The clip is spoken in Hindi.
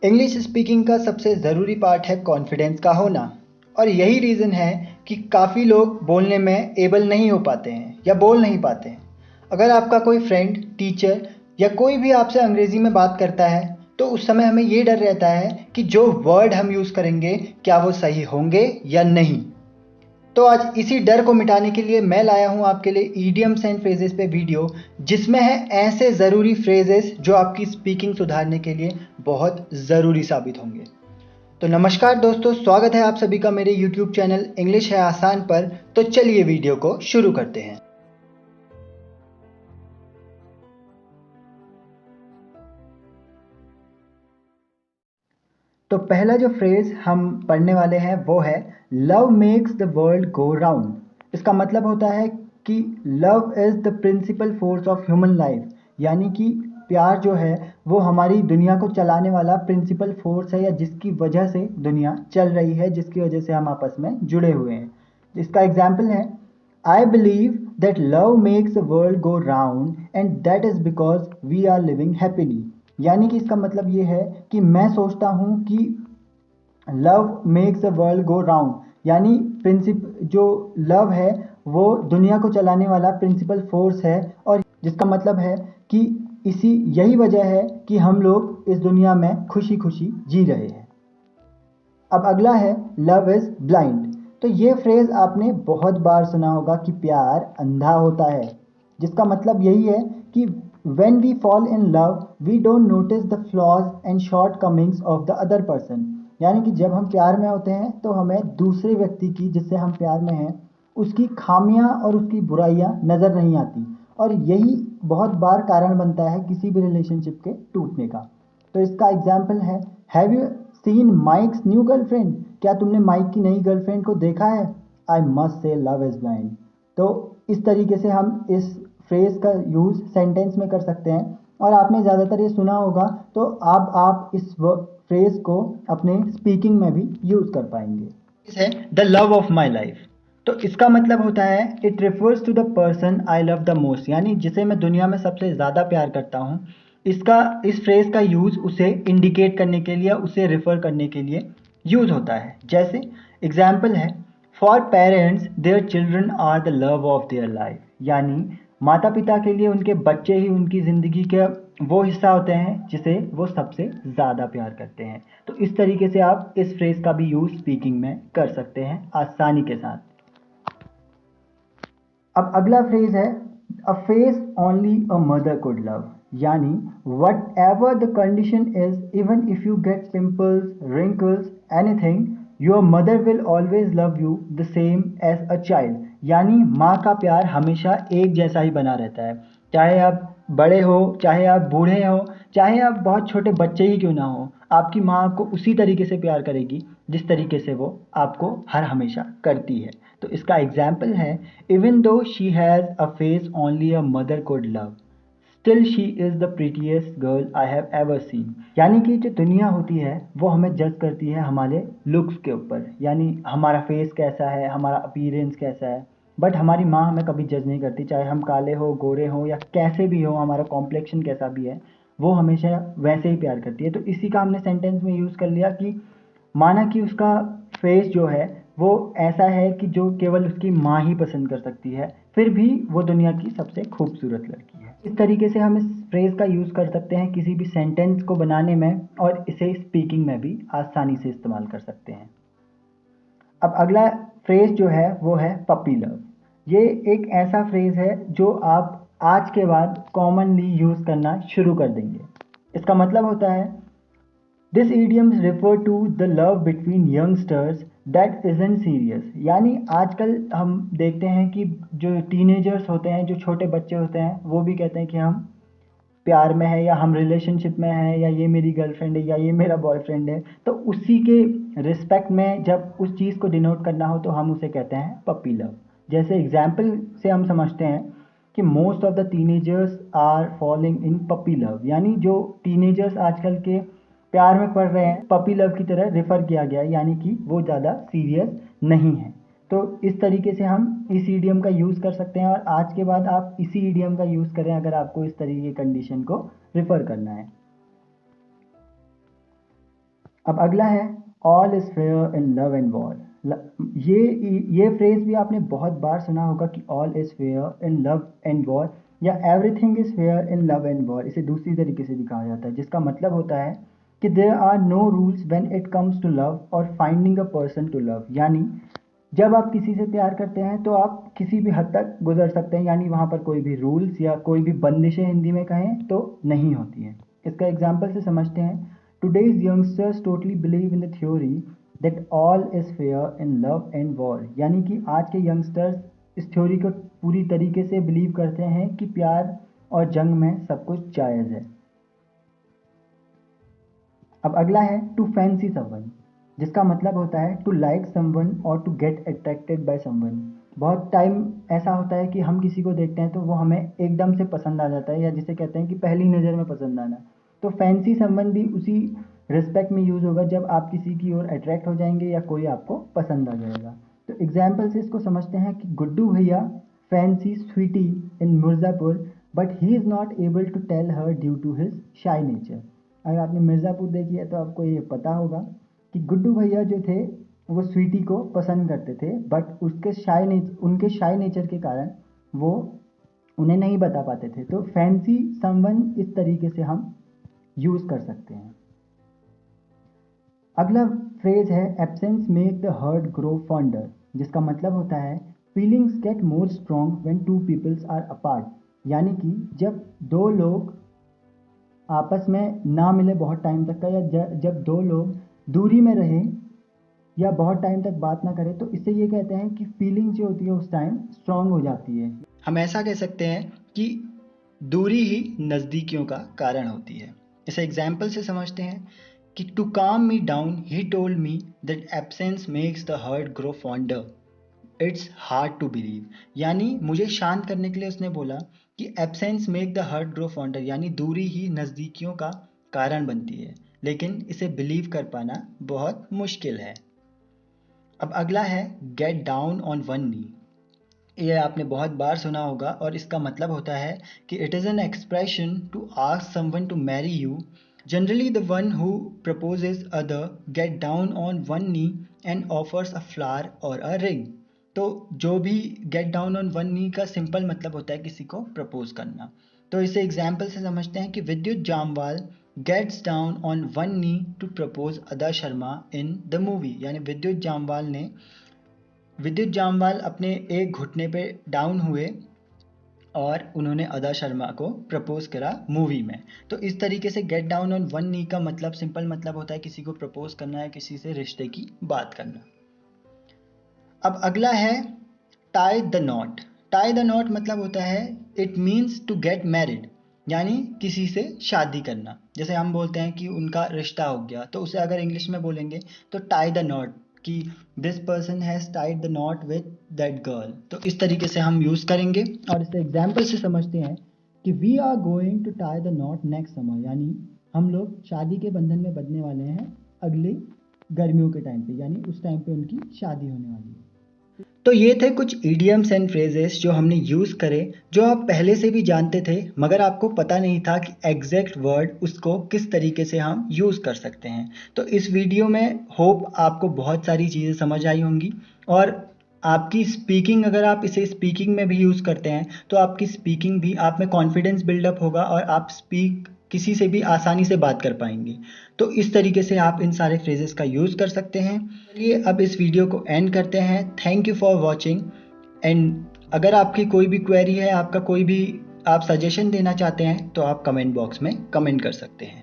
इंग्लिश स्पीकिंग का सबसे ज़रूरी पार्ट है कॉन्फिडेंस का होना। और यही रीज़न है कि काफ़ी लोग बोलने में एबल नहीं हो पाते हैं या बोल नहीं पाते हैं। अगर आपका कोई फ्रेंड, टीचर या कोई भी आपसे अंग्रेज़ी में बात करता है तो उस समय हमें ये डर रहता है कि जो वर्ड हम यूज़ करेंगे क्या वो सही होंगे या नहीं। तो आज इसी डर को मिटाने के लिए मैं लाया हूँ आपके लिए ईडियम्स एंड फ्रेजेस पे वीडियो, जिसमें है ऐसे ज़रूरी फ्रेजेस जो आपकी स्पीकिंग सुधारने के लिए बहुत ज़रूरी साबित होंगे। तो नमस्कार दोस्तों, स्वागत है आप सभी का मेरे YouTube चैनल इंग्लिश है आसान पर। तो चलिए वीडियो को शुरू करते हैं। तो पहला जो फ्रेज हम पढ़ने वाले हैं वो है love makes the world go round. इसका मतलब होता है कि love is the principal force of human life, यानी कि प्यार जो है वो हमारी दुनिया को चलाने वाला प्रिंसिपल फोर्स है, या जिसकी वजह से दुनिया चल रही है, जिसकी वजह से हम आपस में जुड़े हुए हैं। इसका एग्जाम्पल है I believe that love makes the world go round and that is because we are living happily. यानी कि इसका मतलब ये है कि मैं सोचता हूँ कि love makes the world go round, यानी प्रिंसिप जो लव है वो दुनिया को चलाने वाला प्रिंसिपल फोर्स है, और जिसका मतलब है कि इसी यही वजह है कि हम लोग इस दुनिया में खुशी खुशी जी रहे हैं। अब अगला है लव इज़ ब्लाइंड। तो ये फ्रेज़ आपने बहुत बार सुना होगा कि प्यार अंधा होता है, जिसका मतलब यही है कि when we fall in love we don't notice the flaws and shortcomings of the other person। यानी कि जब हम प्यार में होते हैं तो हमें दूसरे व्यक्ति की, जिससे हम प्यार में हैं, उसकी खामियां और उसकी बुराइयां नज़र नहीं आती, और यही बहुत बार कारण बनता है किसी भी रिलेशनशिप के टूटने का। तो इसका एग्जाम्पल है have you seen mics new girlfriend. क्या तुमने माइक की नई गर्लफ्रेंड को देखा है? I must say love is blind. तो इस तरीके से हम इस फ्रेज का यूज़ सेंटेंस में कर सकते हैं, और आपने ज़्यादातर ये सुना होगा, तो अब आप इस फ्रेज को अपने स्पीकिंग में भी यूज़ कर पाएंगे। इस है the love of my life. तो इसका मतलब होता है it refers to the person I love the most, यानी जिसे मैं दुनिया में सबसे ज़्यादा प्यार करता हूँ। इस फ्रेज का यूज़ उसे इंडिकेट करने के लिए, उसे रिफ़र करने के लिए यूज़ होता है। जैसे एग्जाम्पल है for parents their children are the love of their life, यानी माता पिता के लिए उनके बच्चे ही उनकी ज़िंदगी के वो हिस्सा होते हैं जिसे वो सबसे ज़्यादा प्यार करते हैं। तो इस तरीके से आप इस फ्रेज़ का भी यूज़ स्पीकिंग में कर सकते हैं आसानी के साथ। अब अगला फ्रेज है a face only a mother could love, यानी whatever the condition is, even if you get pimples, wrinkles, anything, your mother will always love you the same as a child. यानी माँ का प्यार हमेशा एक जैसा ही बना रहता है, चाहे आप बड़े हो, चाहे आप बूढ़े हो, चाहे आप बहुत छोटे बच्चे ही क्यों ना हो, आपकी माँ आपको उसी तरीके से प्यार करेगी जिस तरीके से वो आपको हर हमेशा करती है। तो इसका एग्जाम्पल है even though she has a face only a mother could love, still she is the prettiest girl I have ever seen. यानी कि जो दुनिया होती है वो हमें जज करती है हमारे लुक्स के ऊपर, यानी हमारा फेस कैसा है, हमारा अपीयरेंस कैसा है, बट हमारी माँ हमें कभी जज नहीं करती। चाहे हम काले हो, गोरे हो, या कैसे भी हो, हमारा कॉम्प्लेक्शन कैसा भी है, वो हमेशा वैसे ही प्यार करती है। तो इसी का हमने सेंटेंस में यूज़ कर लिया कि माना कि उसका फेस जो है वो ऐसा है कि जो केवल उसकी माँ ही पसंद कर सकती है, फिर भी वो दुनिया की सबसे खूबसूरत लड़की है। इस तरीके से हम इस फ्रेज़ का यूज़ कर सकते हैं किसी भी सेंटेंस को बनाने में, और इसे स्पीकिंग में भी आसानी से इस्तेमाल कर सकते हैं। अब अगला फ्रेज़ जो है वो है पपी लव। ये एक ऐसा फ्रेज़ है जो आप आज के बाद कॉमनली यूज़ करना शुरू कर देंगे। इसका मतलब होता है this idioms refer to the love between youngsters that isn't serious। यानी आजकल हम देखते हैं कि जो टीनेजर्स होते हैं, जो छोटे बच्चे होते हैं, वो भी कहते हैं कि हम प्यार में है, या हम रिलेशनशिप में हैं, या ये मेरी गर्लफ्रेंड है, या ये मेरा बॉयफ्रेंड है। तो उसी के रिस्पेक्ट में जब उस चीज़ को डिनोट करना हो तो हम उसे कहते हैं पपी लव। जैसे एग्जाम्पल से हम समझते हैं कि most of the teenagers are falling in puppy love, यानी जो टीनेजर्स आजकल के प्यार में पड़ रहे हैं, पपी लव की तरह रेफर किया गया है, यानी कि वो ज़्यादा सीरियस नहीं है। तो इस तरीके से हम इस ईडियम का यूज़ कर सकते हैं, और आज के बाद आप इसी ईडियम का यूज़ करें अगर आपको इस तरीके की कंडीशन को रेफर करना है। अब अगला है all is fair in love and war. ये फ्रेज भी आपने बहुत बार सुना होगा कि all is fair in love and war या everything is fair in love and war. इसे दूसरी तरीके से भी कहा जाता है, जिसका मतलब होता है कि there are no rules when it comes to love और finding a person to love. यानी जब आप किसी से प्यार करते हैं तो आप किसी भी हद तक गुजर सकते हैं, यानी वहाँ पर कोई भी रूल्स या कोई भी बंदिशें हिंदी में कहें तो नहीं होती हैं। इसका एग्जाम्पल से समझते हैं। Today's youngsters totally believe in the theory that all is fair in love and war. यानी कि आज के यंगस्टर्स इस थ्योरी को पूरी तरीके से बिलीव करते हैं कि प्यार और जंग में सब कुछ जायज़ है। अब अगला है टू फैंसी समवन, जिसका मतलब होता है to like someone or to get attracted by someone. बहुत टाइम ऐसा होता है कि हम किसी को देखते हैं तो वो हमें एकदम से पसंद आ जाता है, या जिसे कहते हैं कि पहली नज़र में पसंद आना। तो फैंसी समवन भी उसी रिस्पेक्ट में यूज़ होगा जब आप किसी की ओर अट्रैक्ट हो जाएंगे या कोई आपको पसंद आ जाएगा। तो एग्जाम्पल से इसको समझते हैं कि Guddu bhaiya fancy Sweety in Mirzapur but he is not able to tell her due to his shy nature. अगर आपने मिर्ज़ापुर देखी है तो आपको ये पता होगा कि गुड्डू भैया जो थे वो स्वीटी को पसंद करते थे, बट उनके शाय नेचर के कारण वो उन्हें नहीं बता पाते थे। तो फैंसी समवन इस तरीके से हम यूज़ कर सकते हैं। अगला फ्रेज है absence make the heart grow fonder, जिसका मतलब होता है feelings get more strong when two peoples are apart. यानी कि जब दो लोग आपस में ना मिले बहुत टाइम तक का, या जब दो लोग दूरी में रहें या बहुत टाइम तक बात ना करें, तो इससे ये कहते हैं कि फीलिंग जो होती है उस टाइम स्ट्रांग हो जाती है। हम ऐसा कह सकते हैं कि दूरी ही नज़दीकियों का कारण होती है। इसे एग्जाम्पल से समझते हैं कि to calm me down he told me that absence makes the heart grow fonder, it's hard to believe. यानी मुझे शांत करने के लिए उसने बोला कि absence make the heart grow fonder, यानी दूरी ही नज़दीकियों का कारण बनती है, लेकिन इसे बिलीव कर पाना बहुत मुश्किल है। अब अगला है गेट डाउन ऑन वन नी। ये आपने बहुत बार सुना होगा और इसका मतलब होता है कि it is an expression to ask someone to marry you. Generally the one who proposes other get down on one knee and offers a flower or a ring. तो जो भी get down on one knee का सिंपल मतलब होता है किसी को प्रपोज करना। तो इसे एग्जाम्पल से समझते हैं कि Vidyut Jammwal gets down on one knee to propose Adah Sharma in the movie. यानी विद्युत जामवाल अपने एक घुटने पे डाउन हुए और उन्होंने अदा शर्मा को प्रपोज करा मूवी में। तो इस तरीके से gate down on one knee का मतलब सिंपल मतलब होता है किसी को प्रपोज करना है, किसी से रिश्ते की बात करना। अब अगला है tie the knot. Tie the knot मतलब होता है it means to get married, यानी किसी से शादी करना। जैसे हम बोलते हैं कि उनका रिश्ता हो गया, तो उसे अगर इंग्लिश में बोलेंगे तो टाई द नॉट, कि this person has tied the not with that girl. तो इस तरीके से हम यूज़ करेंगे और इसे एग्जाम्पल से समझते हैं कि we are going to tie the knot next summer. यानी हम लोग शादी के बंधन में बंधने वाले हैं अगली गर्मियों के टाइम पे, यानी उस टाइम पे उनकी शादी होने वाली है। तो ये थे कुछ इडियम्स एंड फ्रेजेस जो हमने यूज़ करे, जो आप पहले से भी जानते थे मगर आपको पता नहीं था कि एग्जैक्ट वर्ड उसको किस तरीके से हम यूज़ कर सकते हैं। तो इस वीडियो में होप आपको बहुत सारी चीज़ें समझ आई होंगी, और आपकी स्पीकिंग, अगर आप इसे स्पीकिंग में भी यूज़ करते हैं तो आपकी स्पीकिंग भी, आप में कॉन्फिडेंस बिल्डअप होगा और आप किसी से भी आसानी से बात कर पाएंगे। तो इस तरीके से आप इन सारे फ्रेजेस का यूज़ कर सकते हैं। चलिए अब इस वीडियो को एंड करते हैं। Thank you for watching. And अगर आपकी कोई भी क्वेरी है, आपका कोई भी आप सजेशन देना चाहते हैं तो आप कमेंट बॉक्स में कमेंट कर सकते हैं।